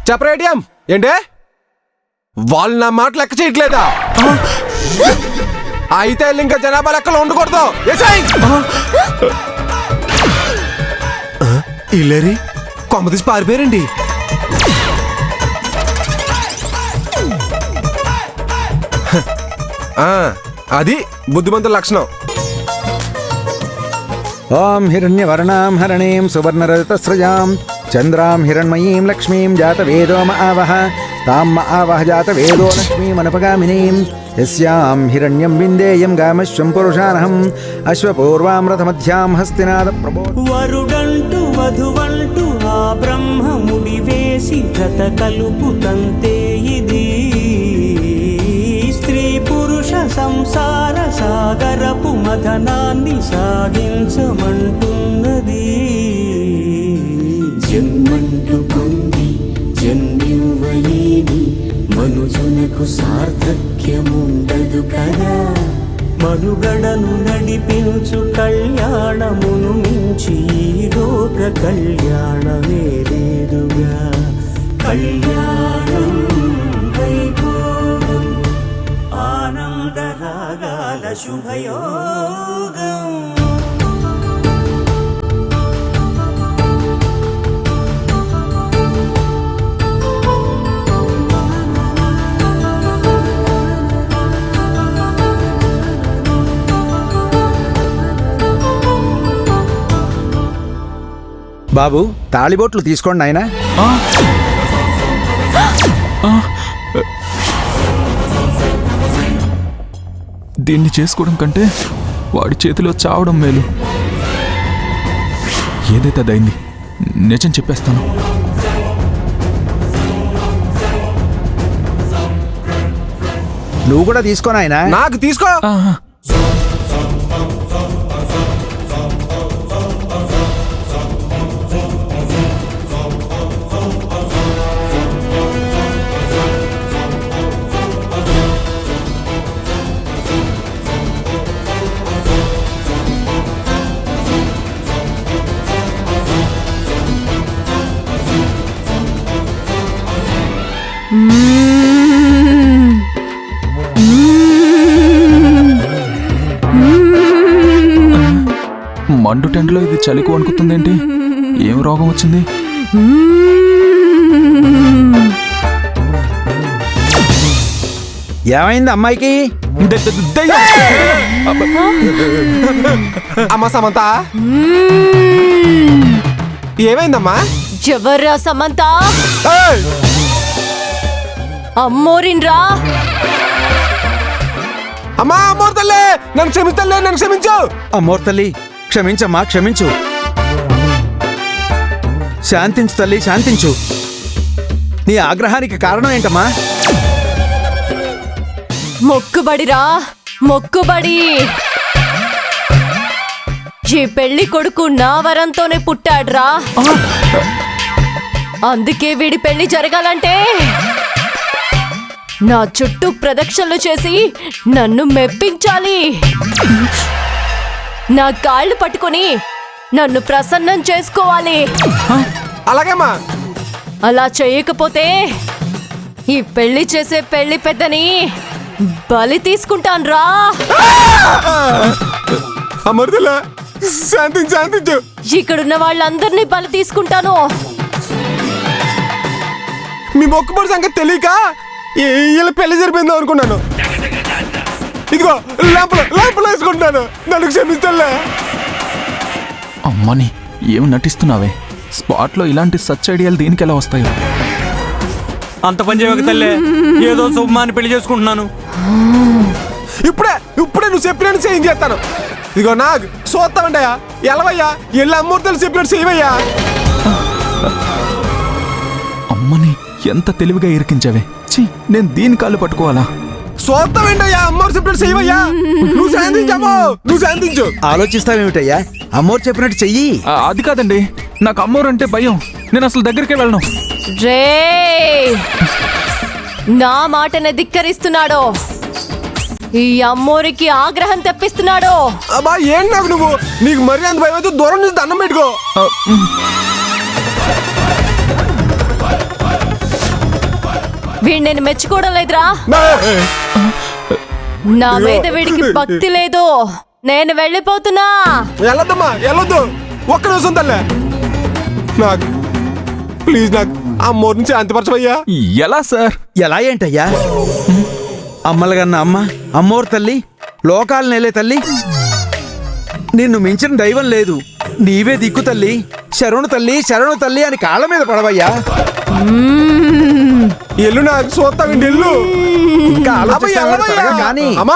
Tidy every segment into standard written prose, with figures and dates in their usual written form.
చెప్పరేడియం ఏంటే వాళ్ళు నా మాట లెక్క చేయట్లేదా? అయితే ఇంకా జనాభా లెక్కలు ఉండకూడదు. ఇల్లేరి కొమ్మ తీసి పారిపోయారండి. అది బుద్ధిమంతుల లక్షణం. ఓం హిరణ్యవర్ణాం హరణీం సువర్ణరజతస్రజాం చంద్రాం హిరణ్మయీం లక్ష్మీం జాతవేదో ఆవహ తాం ఆవహ జాతవేదో లక్ష్మీమనుపగామినీం యస్యాం హిరణ్యం విందేయం గామశ్వం పురుషానహం అశ్వపూర్వాం రథమధ్యాం హస్తినాద ప్రభో. వరుడంటూ వధువంటూ ఆ బ్రహ్మముడి వేసి గత కలుపుతంతే ఇది స్త్రీ పురుష సంసార సాగరపు మథనాన్ని సాగించమంటున్నది. జన్మంటూ పొంది జన్మివ్వలేని మనుజునకు సార్థక్యముండదు కదా. మనుగడను నడిపించు కళ్యాణమును మించి లోక కళ్యాణమే లేదుగా. కళ్యాణం వైభోగం ఆనందరాగాల శుభయోగం. బాబు తాళిబొట్లు తీసుకోండి నాయన. దీన్ని చేసుకోవడం కంటే వాడి చేతిలో చావడం మేలు. ఏదైతే అదైంది, నిజం చెప్పేస్తాను. నువ్వు కూడా తీసుకో నాయన. నాకు తీసుకో. మండు టెంట్లో ఇది చలికి వణుకుతుందేంటి? ఏం రోగం వచ్చింది? ఏమైంది అమ్మాయికి? అమ్మా సమంత, ఏమైందమ్మా? ఎవర్రా సమంత? అమ్మోరిన్రా. అమ్మా అమ్మోరు తల్లి, నన్ను క్షమించలే, నన్ను క్షమించు. అమ్మోరు తల్లి క్షమించమ్మా, క్షమించు. శాంతించు తల్లి, శాంతించు. నీ ఆగ్రహానికి కారణం ఏంటమ్మా? మొక్కుబడిరా, మొక్కుబడి. ఈ పెళ్లి కొడుకు నా వరంతోనే పుట్టాడ్రా. అందుకే వీడి పెళ్లి జరగాలంటే నా చుట్టూ ప్రదక్షిణలు చేసి నన్ను మెప్పించాలి. నా కాళ్ళు పట్టుకొని నన్ను ప్రసన్నం చేసుకోవాలి. అలాగేమ్మా. అలా చేయకపోతే ఈ పెళ్లి చేసే పెళ్లి పెద్దని బలి తీసుకుంటాన్రా. అమర్దలా శాంతించు, శాంతించు. ఇక్కడున్న వాళ్ళందరినీ బలి తీసుకుంటాను. మీ మొక్కుబడి సంగతి తెలియక ఇలా పెళ్లి జరిపోయిందో అనుకున్నాను. ఇదిగో ల్యాంపులు వేసుకుంటాను, నన్ను క్షమించలే. అమ్మని ఏం నటిస్తున్నావే? స్పాట్లో ఇలాంటి సచ్ ఐడియాలు దీనికి ఎలా వస్తాయో? అంత పని చేయక తల్లే, ఏదో శుభమాని పెళ్లి చేసుకుంటున్నాను. ఇప్పుడే నువ్వు చెప్పినట్టు చేంజ్ చేస్తాను. ఇదిగో నాగ్ చూస్తామంటయ్యా, ఎలవయ్యా, ఎల్లు అమ్మూర్తలు చెప్పినట్టు చేయవయ్యా. అమ్మని ఎంత తెలివిగా ఇరికించావే. ఛీ, నేను దీని కాళ్ళు పట్టుకోవాలా? చూస్తామంటయ్యా, అమ్మోరు చెప్పినట్టు చేయవయ్యా. నువ్వు శాంతించామో, నువ్వు శాంతించు. ఆలోచిస్తావేమిటయ్యా? అమ్మోరు చెప్పినట్టు చెయ్యి. అది కాదండి, నాకు అమ్మోరు అంటే భయం. నేను అసలు దగ్గరికే వెళ్ళను. రే, నా మాటనే ధిక్కరిస్తున్నాడో, ఈ అమ్మోరికి ఆగ్రహం తెప్పిస్తున్నాడో. అబ్బా ఏంటి నాకు నువ్వు? నీకు మరీ అంత భయం అయితే దూరం నుంచి దండం పెట్టుకో. వీడు నేను మెచ్చుకోవడం లేదురా. నా- నా మీద వీడికి భక్తి లేదు. నేను వెళ్ళిపోతున్నా. వెళ్ళొద్దమ్మా వెళ్ళొద్దు. ఒక్క నిమిషం తల్లే. నాకు ప్లీజ్ నాకు అమ్మోరిని శాంతిపరచవయ్యా. ఎలా సార్? ఎలా ఏంటయ్యా? అమ్మలగన్న అమ్మ, అమ్మోరు తల్లి, లోకాలు నేలే తల్లి, నిన్ను మించిన దైవం లేదు, నీవే దిక్కు తల్లి, శరణు తల్లి, శరణు తల్లి అని కాళ్ళ మీద పడవయ్యా. ఎల్లు నాకు చూస్తామండి ఎల్లు. ఇంకా ఆలోచిస్తావా? త్వరగా కానీ. అమ్మా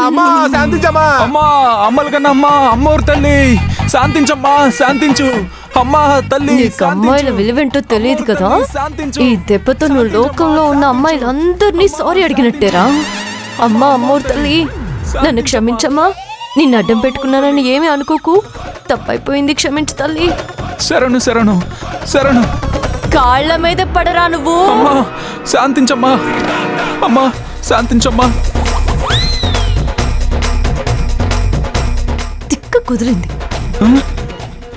అమ్మా శాంతించమ్మా. అమ్మా అమ్మల కన్నా అమ్మా, అమ్మోరు తల్లి శాంతించమ్మా, శాంతించు అమ్మా తల్లి. నీకు అమ్మాయిల విలువేంటో తెలియదు కదా. శాంతించు. ఈ దెబ్బతో నువ్వు లోకంలో ఉన్న అమ్మాయిలందరినీ సారీ అడిగినట్టేరా. అమ్మా అమ్మోరు తల్లి, నన్ను క్షమించమ్మా. నిన్ను అడ్డం పెట్టుకున్నానని ఏమీ అనుకోకు. తప్పైపోయింది, క్షమించు తల్లి. శరణు శరణు శరణు. కాళ్ళ మీద పడరా నువ్వు. అమ్మా శాంతించమ్మా, అమ్మా శాంతించమ్మా. తిక్క కుదిరింది.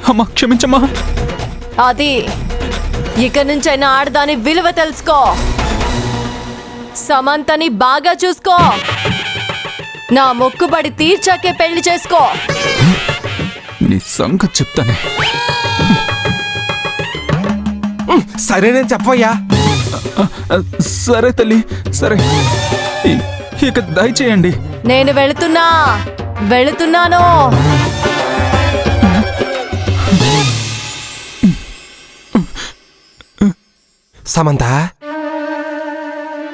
అమ్మా క్షమించమ్మా. అది ఇక నుంచైనా ఆడదాని విలువ తెలుసుకో. సమంతని బాగా చూసుకో. నా మొక్కుబడి తీర్చాకే పెళ్లి చేసుకో. నీ సంగతి చెప్తానే. సరే నేను చెప్పయ్యా. సరే తల్లి సరే, ఇక దయచేయండి. నేను వెళుతున్నాను. సమంత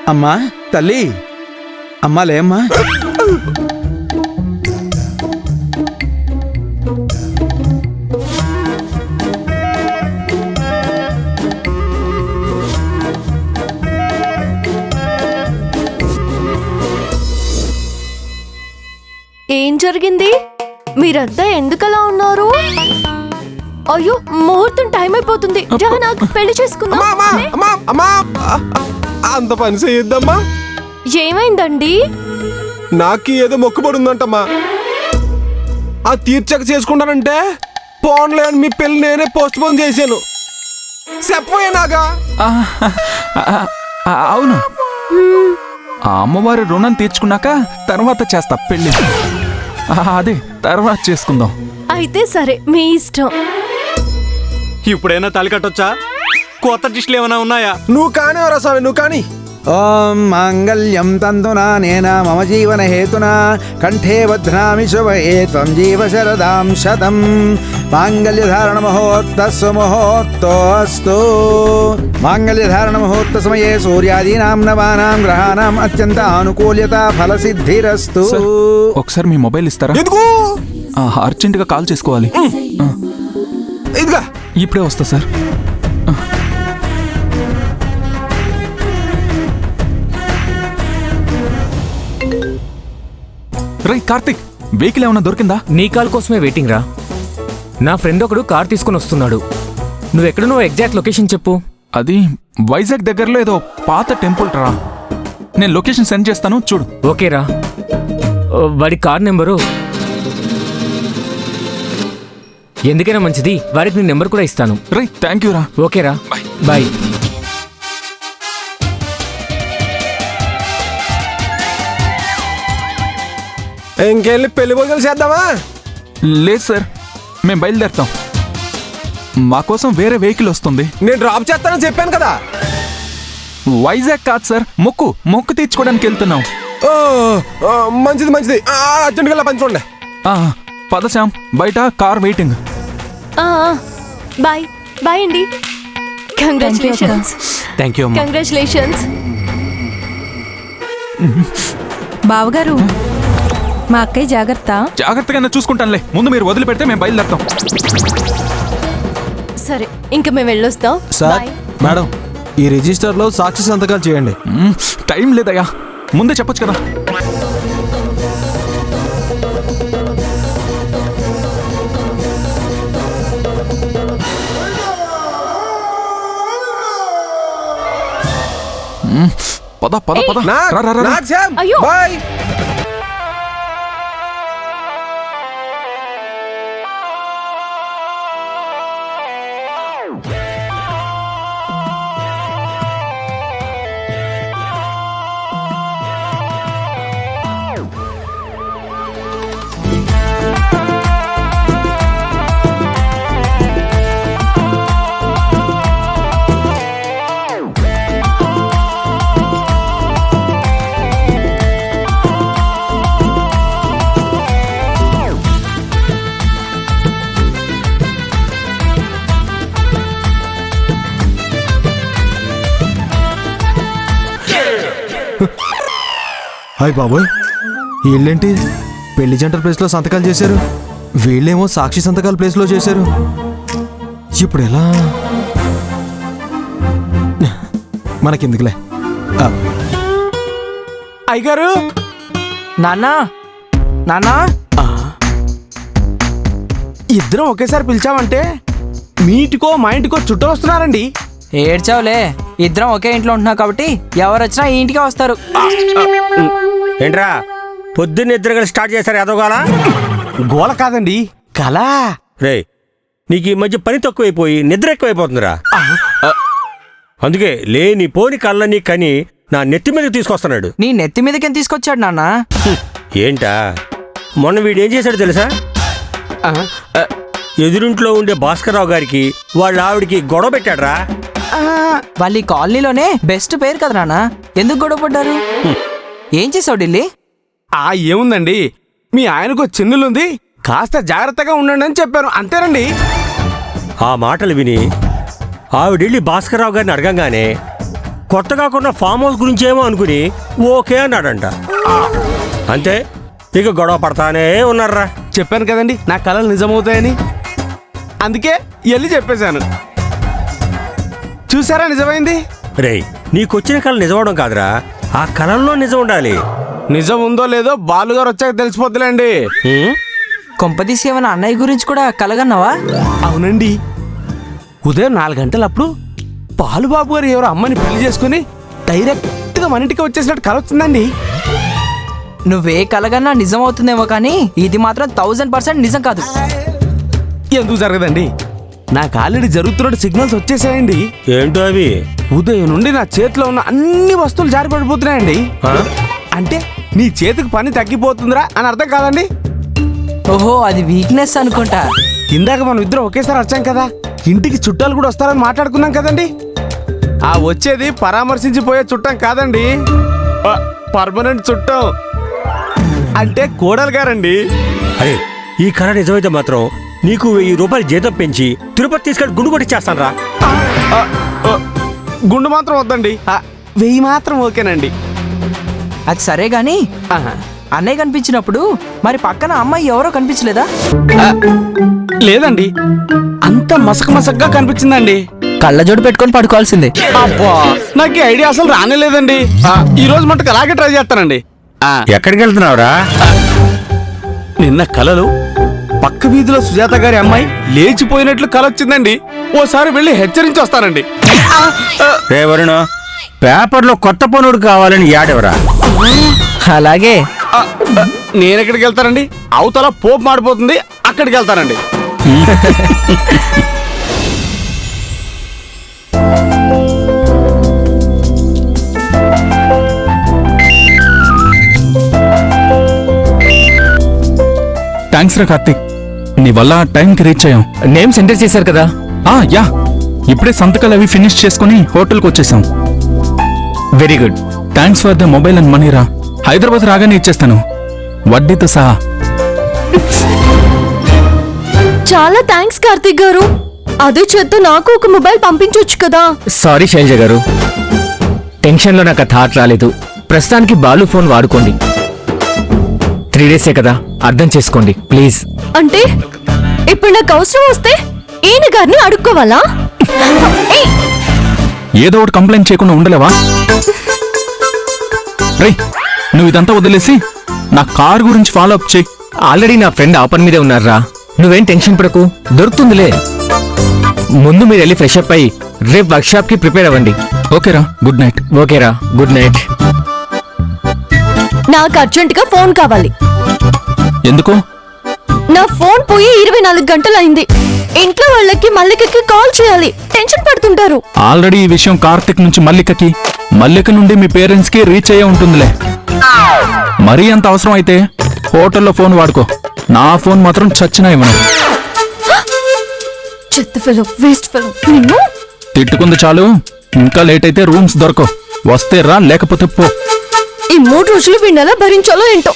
అమ్మా తల్లి, అమ్మా లేమ్మా. ఏం జరిగింది? మీరంతా ఎందుకలా ఉన్నారు? అయ్యో, ముహూర్తం టైం అయిపోతుంది. నాకు పెళ్లి చేసుకుందాం. అమ్మా అమ్మా అమ్మా అమ్మా అంత పని చేయొద్దమ్మా. ఏమైందండి? నాకు ఏదో మొక్కుబడి ఉందంటమ్మా. ఆ తీర్చక చేసుకుంటానంటే పోన్లే అని మీ పెళ్లి నేనే పోస్ట్ పోన్ చేశాను. చెప్పపోయా నాగా. అవును, ఆ అమ్మవారి రుణం తీర్చుకున్నాక తర్వాత చేస్తా పెళ్ళి. అదే తర్వాత చేసుకుందాం. అయితే సరే, మీ ఇష్టం. ఇప్పుడైనా తాళి కట్టొచ్చా? కొత్త డిష్లు ఏమైనా ఉన్నాయా? నువ్వు కాని స్వామి, నువ్వు కానీ. ఓం మాంగళ్యం తంతునా నేనా మమ జీవన హేతునా కంఠే బధ్నామి శుభే త్వం జీవ శరదాం శతం మాంగళ్యధారణ ముహూర్తస్సు ముహూర్తోస్తు. మాంగళ్యధారణ ముహూర్త సమయే సూర్యాదీనాం నవానాం గ్రహాణాం అత్యంత ఆనుకూల్యత ఫలసిద్ధిరస్తు. సార్, ఒకసారి మీ మొబైల్ ఇస్తారా? ఎందుకు? అర్జెంటుగా కాల్ చేసుకోవాలి. ఇదిగా ఇప్పుడే వస్తా సార్. రై కార్తిక్, వెహికల్ ఏమన్నా దొరికిందా? నీ కాల్ కోసమే వెయిటింగ్ రా. నా ఫ్రెండ్ ఒకడు కార్ తీసుకుని వస్తున్నాడు. నువ్వు ఎగ్జాక్ట్ లొకేషన్ చెప్పు. అది వైజాగ్ దగ్గరలో ఏదో పాత టెంపుల్ రా. నేను లొకేషన్ సెండ్ చేస్తాను, చూడు. ఓకేరా. వాడి కార్ నెంబరు ఎందుకైనా మంచిది, వాడికి నీ నెంబర్ కూడా ఇస్తాను. రై థ్యాంక్ యూ రా. ఓకేరా, బాయ్. ఇంకెళ్ళి పెళ్లి భోజనాలు చేద్దామా? లేదు సార్, మేము బయలుదేరుతాం. మా కోసం వేరే వెహికల్ వస్తుంది. నేను డ్రాప్ చేస్తానని చెప్పాను కదా. వైజాగ్ కాదు సార్, మొక్కు తీర్చుకోవడానికి వెళ్తున్నాం. ఓ, ఓ, మంచిది మంచిది. అర్జెంటుగా పంచుకోండి. పద శ్యామ్, బయట కార్ వెయిటింగ్. బాయ్ బాయ్ అండి. కంగ్రాచులేషన్స్. థ్యాంక్ యూ అమ్మా. కంగ్రాచులేషన్స్. బావగారు, మా అక్కయ్య జాగ్రత్త. జాగ్రత్తగా చూసుకుంటానులే, ముందు మీరు వదిలిపెడితే మేము బయలుదేరుతాం. సరే, ఇంక మేము వెళ్ళొస్తాం. Sir, bye. మేడం, ఈ రిజిస్టర్లో సాక్షి సంతకాలు చేయండి. టైం లేదయ్యా, ముందే చెప్పొచ్చు కదా. పద పద పద. రా, రా, రా, రా. అయ్యో. బాయ్. హాయ్ బాబోయ్, వీళ్ళేంటి పెళ్లి జంటల ప్లేస్లో సంతకాలు చేశారు, వీళ్ళేమో సాక్షి సంతకాల ప్లేస్లో చేశారు. ఇప్పుడు ఎలా? మనకెందుకులే. అయ్యగారు, నాన్నా నాన్నా, ఇద్దరం ఒకేసారి పిలిచామంటే మీ ఇంటికో మా ఇంటికో చుట్టూ వస్తున్నారండి. ఏడ్చావులే, ఇద్దరం ఒకే ఇంట్లో ఉంటున్నాం కాబట్టి ఎవరు వచ్చినా ఈ ఇంటికే వస్తారు. ఏంట్రా పొద్దున్న ఇద్దరు కలిసి స్టార్ట్ చేశారు ఎదోగాల? గోల కాదండి, కళ. రే, నీకు ఈ మధ్య పని తక్కువైపోయి నిద్ర ఎక్కువైపోతుందిరా. అందుకే లేని పోని కళ్ళని కని నా నెత్తి మీదకి తీసుకొస్తున్నాడు. నీ నెత్తి మీదకి తీసుకొచ్చాడు నాన్న. ఏంటా మొన్న వీడు ఏం చేశాడు తెలుసా? ఎదురింట్లో ఉండే భాస్కర్రావు గారికి వాళ్ళ ఆవిడికి గొడవ పెట్టాడ్రా. వాళ్ళ ఈ కాలనీలోనే బెస్ట్ పేరు కదా నాన్న, ఎందుకు గొడవ పడ్డారు? ఏం చేసావు ఢిల్లీ? ఏముందండి, మీ ఆయనకు చిన్నులుంది, కాస్త జాగ్రత్తగా ఉండండి అని చెప్పాను, అంతేనండి. ఆ మాటలు విని ఆవిడెళ్ళి భాస్కర్రావు గారిని అడగంగానే కొత్తగా కొన్న ఫామ్ హౌస్ గురించేమో అనుకుని ఓకే అన్నాడంట. అంతే, ఇక గొడవ పడతానే ఉన్నారా. చెప్పాను కదండి నా కళలు నిజమవుతాయని, అందుకే వెళ్ళి చెప్పేశాను. చూసారా నిజమైంది. రేయ్, నీకొచ్చిన కళ నిజమవడం కాదురా, ఆ కళల్లో నిజం ఉండాలి. నిజం ఉందో లేదో బాలుగారు వచ్చాక తెలిసిపోద్దులేండి. కొంపదీసి ఏమైనా అన్నయ్య గురించి కూడా కలగన్నావా? అవునండి, ఉదయం 4 గంటలప్పుడు పాలుబాబు గారు ఎవరో అమ్మని పెళ్లి చేసుకుని డైరెక్ట్గా మన ఇంటికి వచ్చేసినట్టు కల వచ్చిందండి. నువ్వే కలగన్నా నిజం అవుతుందేమో కానీ ఇది మాత్రం 1000% నిజం కాదు. ఎందుకు జరగదండి, నాకు ఆల్రెడీ జరుగుతున్నట్టు సిగ్నల్స్ వచ్చేసాయండి. ఏంటో అవి? ఉదయం నుండి నా చేతిలో ఉన్న అన్ని వస్తువులు జారి పడిపోతున్నాయండి. ఆ? అంటే నీ చేతికి పని తగ్గిపోతుందిరా అని అర్థం కాదండి. ఓహో, అది వీక్నెస్ అనుకుంటా. ఇందాక మనం ఇద్దరం ఒకేసారి వచ్చాం కదా, ఇంటికి చుట్టాలు కూడా వస్తారని మాట్లాడుకున్నాం కదండి. ఆ వచ్చేది పరామర్శించిపోయే చుట్టం కాదండి, పర్మనెంట్ చుట్టం, అంటే కోడలు గారండి. అరే, ఈ కళ నిజమైతే మాత్రం నీకు 1000 రూపాయలు జీతం పెంచి తిరుపతి తీసుకెళ్ళి గుండు కొట్టిచ్చేస్తాను రా. గుండు మాత్రం వద్దండి, 1000 మాత్రం ఓకేనండి. అది సరే గాని అన్నయ్య కనిపించినప్పుడు మరి పక్కన అమ్మాయి ఎవరో కనిపించలేదా? లేదండి, అంత మసక మసకగా కనిపించిందండి. కళ్ళజోడు పెట్టుకొని పడుకోవాల్సిందే. అబ్బా, నాకు ఈ ఐడియా అసలు రానేలేదండి. ఈ రోజు మటుకు అలాగే ట్రై చేస్తానండి. ఎక్కడికి వెళ్తున్నావురా? నిన్న కలలు పక్క వీధిలో సుజాత గారి అమ్మాయి లేచిపోయినట్లు కల వచ్చిందండి. ఓసారి వెళ్ళి హెచ్చరించి వస్తానండి. రే వరుణ, పేపర్లో కొత్త పనుడు కావాలని యాడెవరా? అలాగే. నేనెక్కడికి వెళ్తానండి, అవతల పోపు మాడిపోతుంది, అక్కడికి వెళ్తానండి. థ్యాంక్స్ రా కార్తీక్, నీ వల్ల టైంకి రీచ్ అయ్యాం. నేమ్స్ ఎంటర్ చేశారు కదా? యా, ఇప్పుడే సంతకాలు అవి ఫినిష్ చేసుకుని హోటల్కి వచ్చేసాం. Very good. Thanks for the mobile and money రా. హైదరాబాద్ రాగానే ఇచ్చేస్తాను, వడ్డీతో సహా. చాలా థ్యాంక్స్ కార్తీక్ గారు, అదే చేత్తో నాకు ఒక మొబైల్ పంపించవచ్చు కదా. సారీ శైలజ గారు, టెన్షన్లో నాకు ఆ థాట్ రాలేదు. ప్రస్తుతానికి బాలు ఫోన్ వాడుకోండి. 3 డేసే కదా, అర్థం చేసుకోండి ప్లీజ్. అంటే ఇప్పుడు నాకు అవసరం వస్తే ఈయన గారిని అడుక్కోవాలా? ఏయ్! ఏదో ఒకటి కంప్లైంట్ చేయకుండా ఉండలేవా? రేయ్, నువ్వు ఇదంతా వదిలేసి నా కార్ గురించి ఫాలో అప్ చేయి. ఆల్రెడీ నా ఫ్రెండ్ ఆ పని మీదే ఉన్నారా, నువ్వేం టెన్షన్ పడకు, దొరుకుతుందిలే. ముందు మీరు వెళ్ళి ఫ్రెష్ అప్ అయ్యి రేపు వర్క్షాప్ కి ప్రిపేర్ అవ్వండి. ఓకేరా, గుడ్ నైట్. ఓకేరా, గుడ్ నైట్. నాకు అర్జెంటుగా ఫోన్ కావాలి. ఎందుకు? నా ఫోన్ పోయి 24 గంటలు అయింది. ఇంట్లో వాళ్ళకి మల్లికకి కాల్ చేయాలి, టెన్షన్ పడుతుంటారు. ఆల్రెడీ ఈ విషయం కార్తిక్ నుంచి మల్లికకి, మల్లిక నుండి మీ పేరెంట్స్ కి రీచ్ అయ్యే ఉంటుందిలే. మరీ అంత అవసరం అయితే హోటల్లో ఫోన్ వాడుకో, నా ఫోన్ మాత్రం చచ్చినా ఇవ్వను. చెత్త ఫెలో, వేస్ట్ ఫెలో. నిన్ను తిట్టుకుంది చాలు, ఇంకా లేట్ అయితే రూమ్స్ దొరకవు. వస్తే రా, లేకపోతే పో. ఈ 3 రోజులు వీణెలా భరించాలో ఏంటో.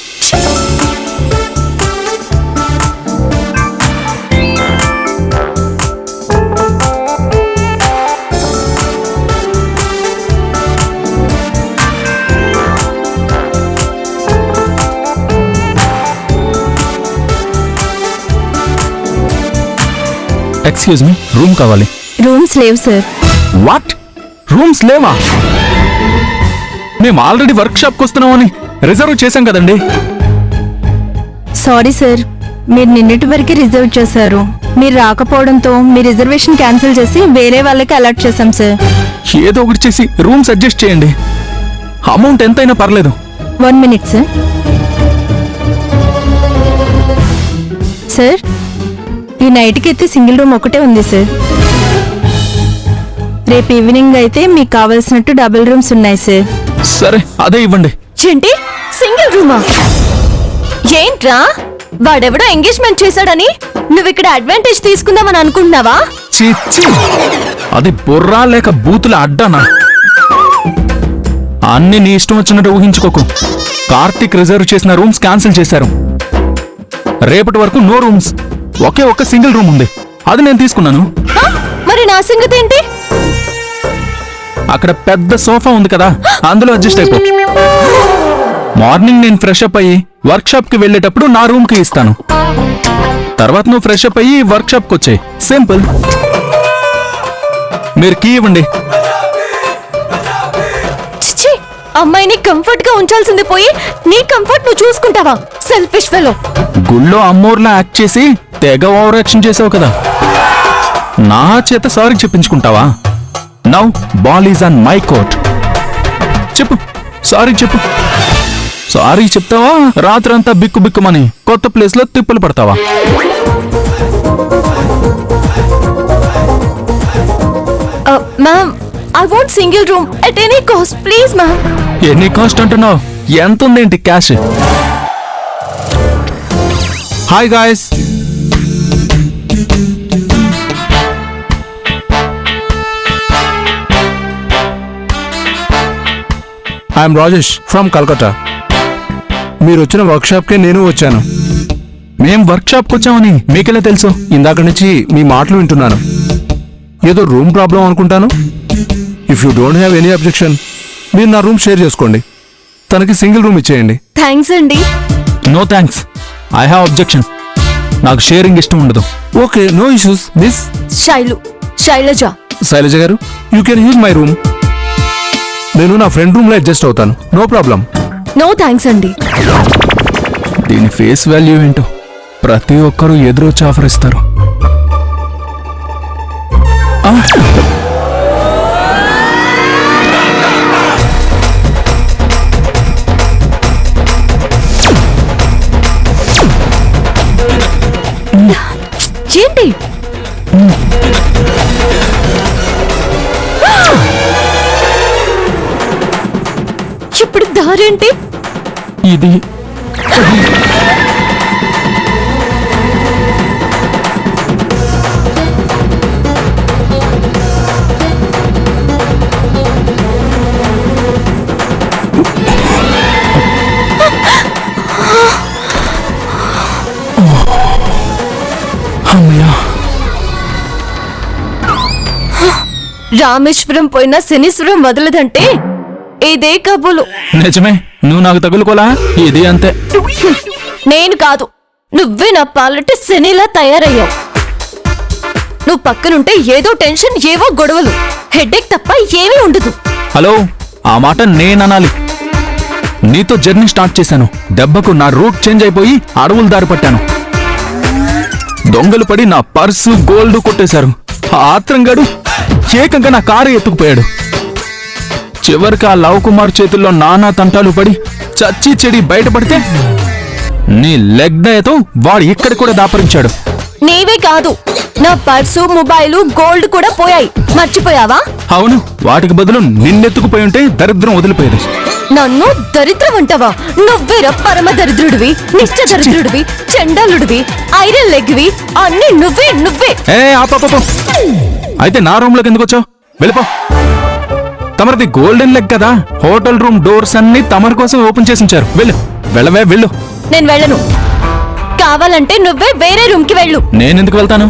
ఎక్స్క్యూజ్ మీ, రూమ్ కావాలి. రూమ్స్ లేవు సార్. వాట్? రూమ్స్ లేవా? మేము ఆల్రెడీ వర్క్ షాప్కి వస్తున్నామని రిజర్వ్ చేశాం కదండి. సారీ సార్, మీరు నిన్నటి వరకు రిజర్వ్ చేశారు. మీరు రాకపోవడంతో మీ రిజర్వేషన్ క్యాన్సిల్ చేసి వేరే వాళ్ళకి అలాట్ చేశాం సార్. ఏదో ఒకటి చేసి రూమ్స్ అడ్జస్ట్ చేయండి. అమౌంట్ ఎంతైనా పర్లేదు. 1 minute సార్. సార్, ఈ నైట్కి అయితే సింగిల్ రూమ్ ఒకటే ఉంది సార్. రేపు ఈవినింగ్ అయితే మీకు కావలసినట్టు డబుల్ రూమ్స్ ఉన్నాయి సార్. సరే, అదే ఇవ్వండి. ఏంటి సింగిల్ రూమా? ఏంట్రా వాడెవడో ఎంగేజ్మెంట్ చేశాడని నువ్వు ఇక్కడ అడ్వాంటేజ్ తీసుకుందామని అనుకుంటున్నావా? చిచ్చి, అది బుర్రా లేక బూతుల అడ్డానా? అన్ని నీ ఇష్టం వచ్చినట్టు ఊహించుకోకు. కార్తీక్ రిజర్వ్ చేసిన రూమ్స్ క్యాన్సిల్ చేశారు. రేపటి వరకు నో రూమ్స్. ఒకే ఒక్క సింగిల్ రూమ్ ఉంది, అది నేను తీసుకున్నాను. హ? మరి నా సంగతి ఏంటి? అక్కడ పెద్ద సోఫా ఉంది కదా, అందులో అడ్జస్ట్ అయిపో. మార్నింగ్ నేను ఫ్రెష్ అప్ అయ్యి వర్క్ షాప్ కి వెళ్ళేటప్పుడు నా రూమ్ కి ఇస్తాను. తర్వాత నువ్వు ఫ్రెష్ అప్ అయ్యి వర్క్ షాప్ కి వచ్చే. సింపుల్. మీరు కీ ఇవ్వండి. చిచ్చి, అమ్మాయిని కంఫర్ట్ గా ఉంచాల్సింది పోయి నీ కంఫర్ట్ నువ్వు చూసుకుంటావా? Selfish fellow. గుళ్ళో అమ్మోర్లా యాక్ట్ చేసి తెగ ఓవర్ యాక్షన్ చేసావు కదా, నా చేత సారీ చెప్పించుకుంటావా? Now ball is on my court. చెప్పు, సారీ చెప్పు. సారీ చెప్తావా, రాత్రంతా బిక్కు బిక్కుమని కొత్త ప్లేస్ లో తిప్పులు పడతావా? Ma'am, I want single room at any cost please ma'am. ఎన్ని కాస్ట్ అంటున్నావు? ఎంత ఉందేంటి cash? Hi guys, I'm Rajesh from Calcutta. మీరు వచ్చిన వర్క్షాప్కే నేను వచ్చాను. మేం వర్క్ షాప్కి వచ్చామని మీకెలా తెలుసు? ఇందాక నుంచి మీ మాటలు వింటున్నాను. ఏదో రూమ్ ప్రాబ్లం అనుకుంటాను. If you don't have any objection, మీరు నా రూమ్ షేర్ చేసుకోండి. తనకి సింగిల్ రూమ్ ఇచ్చేయండి. థ్యాంక్స్ అండి. No thanks, I have objection. నాకు షేరింగ్ ఇష్టం ఉండదు. Okay, no issues. Miss Shailaja. Shailaja గారు, you can use my room. నేను నా ఫ్రెండ్ రూమ్ లో అడ్జస్ట్ అవుతాను. No problem. నో థ్యాంక్స్ అండి. దీని ఫేస్ వాల్యూ ఏంటో, ప్రతి ఒక్కరూ ఎదురొచ్చి ఆఫర్ ఇస్తారు. ఆ! ఏంటి? ఇప్పుడు దారేంటి? ఇది అమ్మయ్యా, రామేశ్వరం పోయినా శనీశ్వరం వదలదంటే ఇదే కబులు. నిజమే, నువ్వు నాకు తగులుకోలా? ఇది అంతే. నేను కాదు, నువ్వే నా పాలటి శనిలా తయారయ్యావు. నువ్వు పక్కనుంటే ఏదో టెన్షన్, ఏవో గొడవలు, హెడేక్ తప్ప ఏమీ ఉండదు. హలో, ఆ మాట నేననాలి. నీతో జర్నీ స్టార్ట్ చేశాను, దెబ్బకు నా రూట్ చేంజ్ అయిపోయి అడవులు దారి పట్టాను. దొంగలు పడి నా పర్సు గోల్డ్ కొట్టేశారు. ఆ ఆత్రంగాడు ఏకంగా నా కారు ఎత్తుకుపోయాడు. చివరికి ఆ లవ్ కుమార్ చేతుల్లో నానా తంటాలు పడి చచ్చి చెడి బయటపడితే నీ లెగ్ దయతో వాడు ఇక్కడ కూడా దాపరించాడు. నీవే కాదు, నా పర్సు, మొబైలు, గోల్డ్ కూడా పోయాయి. మర్చిపోయావా? అవును, వాటికి బదులు నిన్నెత్తుకుపోయి ఉంటే దరిద్రం వదిలిపోయేది. నన్ను దరిద్రం అంటావా? నువ్వేరా పరమ దరిద్రుడివి, నిష్ట దరిద్రుడివి, చండాలుడివి, ఐరన్ లెగ్వి, అన్ని నువ్వే. ఏ ఆపాపో, అయితే నా రూమ్ లోకి ఎందుకు వచ్చావు? వెళ్ళిపో. తమరిది గోల్డెన్ లెగ్ కదా, హోటల్ రూమ్ డోర్స్ అన్ని తమరి కోసం ఓపెన్ చేసి ఉంచారు. వెళ్ళు. నేను వెళ్ళను. కావాలంటే నువ్వే వేరే రూమ్ కి వెళ్ళు. నేనెందుకు వెళ్తాను?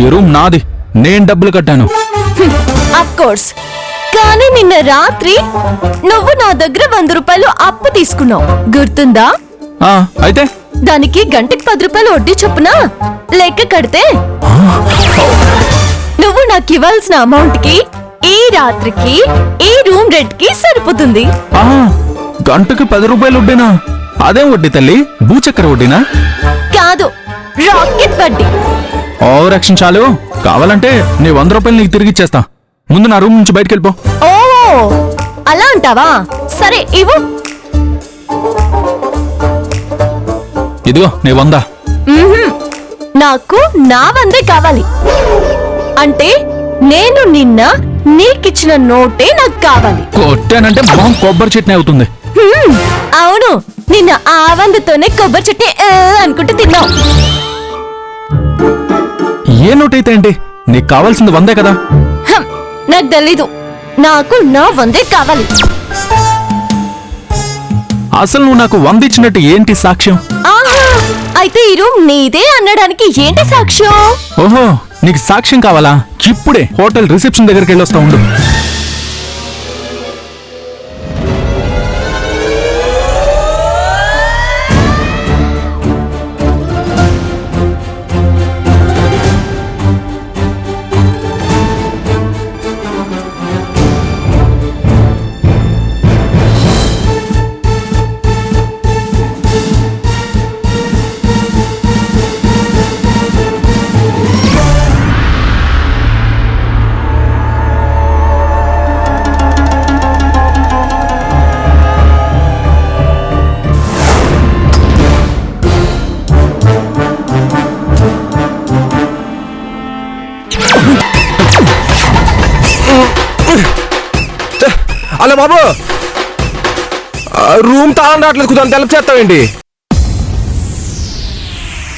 ఈ రూమ్ నాది, నేను డబ్బులు కట్టాను. అఫ్ కోర్స్, కానీ నిన్న రాత్రి నువ్వు నా దగ్గర 100 రూపాయలు అప్పు తీసుకున్నావు, గుర్తుందా? అయితే దానికి గంటకి 10 రూపాయలు వడ్డీ చొప్పున లెక్క కడితే నువ్వు నాకు ఇవ్వాల్సిన అమౌంట్ కి ఈ రాత్రికి ఈ రూమ్ రెంట్ కి సరిపోతుంది. ఆ, గంటకి 10 రూపాయలు వడ్డీనా? అదేం వడ్డీ తల్లి? భూచక్ర వడ్డీనా? కాదు, రాకెట్ వడ్డీ. ఓవర్ యాక్షన్ చాలు. కావాలంటే నీ 100 రూపాయలు నీకు తిరిగి ఇచ్చేస్తా. ముందు నా రూమ్ నుంచి బయటకు వెళ్ళిపో. ఓ అలా అంటావా? సరే ఇవ్వు. ఇదిగో నీ 100. మ్మ్హ్మ్. నాకు నా 100 కావాలి. అంటే నేను నిన్న నీకిచ్చిన నోటే నాకు కావాలి. కొట్టానంటే మొహం కొబ్బరి చట్నీ అవుతుంది. అవును, నిన్న ఆ 100తోనే కొబ్బరి చట్నీ అనుకుంటూ తిన్నావు. ఏ నోట్ అయితే ఏంటి? నీకు కావాల్సింది 100 కదా. హం, నాకు తెలీదు. నాకు నా 100 కావాలి. అసలు నువ్వు నాకు 100 ఇచ్చినట్టు ఏంటి సాక్ష్యం? ఆహా, అయితే ఈ రూమ్ నీదే అనడానికి ఏంటి సాక్ష్యం? ఓహో, నీకు సాక్ష్యం కావాలా? ఇప్పుడే హోటల్ రిసెప్షన్ దగ్గరికి వెళ్ళొస్తా ఉండు. అలా బాబు, రూమ్ తాళం రావట్లేదు, కుదాన్ని తెలపు చేస్తావేంటి?